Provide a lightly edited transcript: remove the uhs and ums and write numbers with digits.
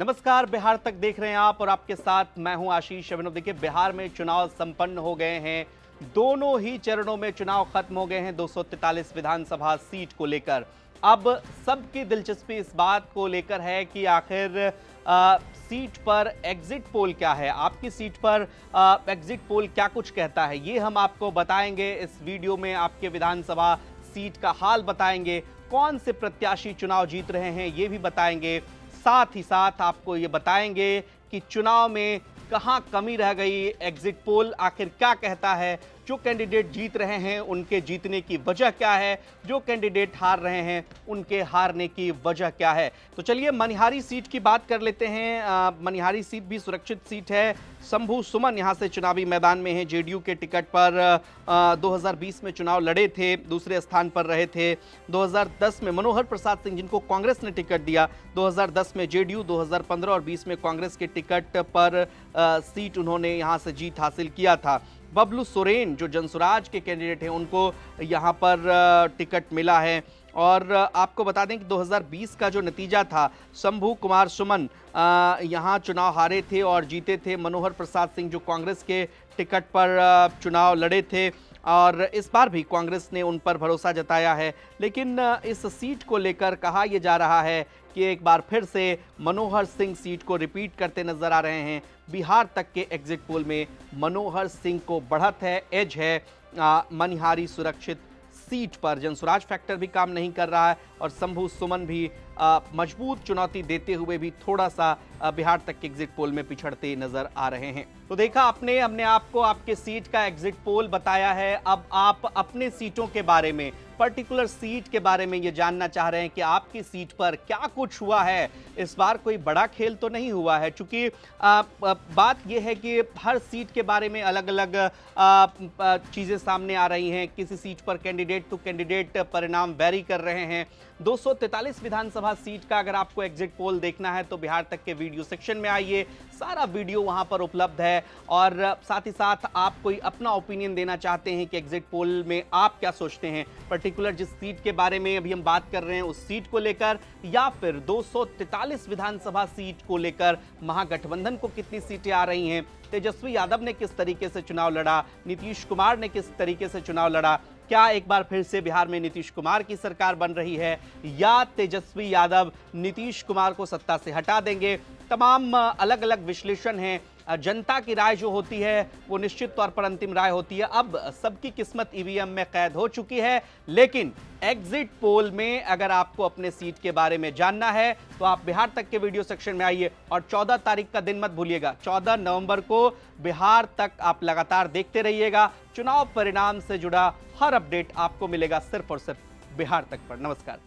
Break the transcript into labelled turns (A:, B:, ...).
A: नमस्कार, बिहार तक देख रहे हैं आप और आपके साथ मैं हूं आशीष अभिनव। देखिए, बिहार में चुनाव संपन्न हो गए हैं। दोनों ही चरणों में चुनाव खत्म हो गए हैं 243 विधानसभा सीट को लेकर। अब सबकी दिलचस्पी इस बात को लेकर है कि आखिर सीट पर एग्जिट पोल क्या है, आपकी सीट पर एग्जिट पोल क्या कुछ कहता है, ये हम आपको बताएंगे इस वीडियो में। आपके विधानसभा सीट का हाल बताएंगे, कौन से प्रत्याशी चुनाव जीत रहे हैं ये भी बताएंगे। साथ ही साथ आपको ये बताएंगे कि चुनाव में कहां कमी रह गई, एग्जिट पोल आखिर क्या कहता है, जो कैंडिडेट जीत रहे हैं उनके जीतने की वजह क्या है, जो कैंडिडेट हार रहे हैं उनके हारने की वजह क्या है। तो चलिए मनिहारी सीट की बात कर लेते हैं। मनिहारी सीट भी सुरक्षित सीट है। शंभू सुमन यहां से चुनावी मैदान में है। जेडीयू के टिकट पर 2020 में चुनाव लड़े थे, दूसरे स्थान पर रहे थे। 2010 में मनोहर प्रसाद सिंह, जिनको कांग्रेस ने टिकट दिया, 2010 में जेडीयू, 2015 और 20 में कांग्रेस के टिकट पर सीट उन्होंने यहां से जीत हासिल किया था। बबलू सोरेन जो जनसुराज के कैंडिडेट हैं, उनको यहां पर टिकट मिला है। और आपको बता दें कि 2020 का जो नतीजा था, शंभू कुमार सुमन यहां चुनाव हारे थे और जीते थे। मनोहर प्रसाद सिंह जो कांग्रेस के टिकट पर चुनाव लड़े थे और इस बार भी कांग्रेस ने उन पर भरोसा जताया है। लेकिन इस सीट को लेकर कहा यह जा रहा है कि एक बार फिर से मनोहर सिंह सीट को रिपीट करते नजर आ रहे हैं। बिहार तक के एग्जिट पोल में मनोहर सिंह को बढ़त है, एज है मनिहारी सुरक्षित सीट पर। जनसुराज फैक्टर भी काम नहीं कर रहा है और शंभू सुमन भी मजबूत चुनौती देते हुए भी थोड़ा सा बिहार तक के एग्जिट पोल में पिछड़ते नजर आ रहे हैं। तो देखा आपने, हमने आपको आपके सीट का एग्जिट पोल बताया है। अब आप अपने सीटों के बारे में, पर्टिकुलर सीट के बारे में ये जानना चाह रहे हैं कि आपकी सीट पर क्या कुछ हुआ है। इस बार कोई बड़ा खेल तो नहीं हुआ है, क्योंकि बात यह है कि हर सीट के बारे में अलग अलग चीज़ें सामने आ रही हैं। किसी सीट पर कैंडिडेट टू कैंडिडेट परिणाम वैरी कर रहे हैं। 243 विधानसभा सीट का अगर आपको एग्जिट पोल देखना है तो बिहार तक के वीडियो सेक्शन में आइए, सारा वीडियो वहां पर उपलब्ध है। और साथ ही साथ आप कोई अपना ओपिनियन देना चाहते हैं कि एग्जिट पोल में आप क्या सोचते हैं, पर्टिकुलर जिस सीट के बारे में अभी हम बात कर रहे हैं उस सीट को लेकर, या फिर 243 विधानसभा सीट को लेकर महागठबंधन को कितनी सीटें आ रही हैं, तेजस्वी यादव ने किस तरीके से चुनाव लड़ा, नीतीश कुमार ने किस तरीके से चुनाव लड़ा, क्या एक बार फिर से बिहार में नीतीश कुमार की सरकार बन रही है या तेजस्वी यादव नीतीश कुमार को सत्ता से हटा देंगे। तमाम अलग अलग विश्लेषण हैं। जनता की राय जो होती है वो निश्चित तौर पर अंतिम राय होती है। अब सबकी किस्मत ईवीएम में कैद हो चुकी है, लेकिन एग्जिट पोल में अगर आपको अपने सीट के बारे में जानना है तो आप बिहार तक के वीडियो सेक्शन में आइए। और 14 तारीख का दिन मत भूलिएगा, 14 नवंबर को बिहार तक आप लगातार देखते रहिएगा। चुनाव परिणाम से जुड़ा हर अपडेट आपको मिलेगा सिर्फ और सिर्फ बिहार तक पर। नमस्कार।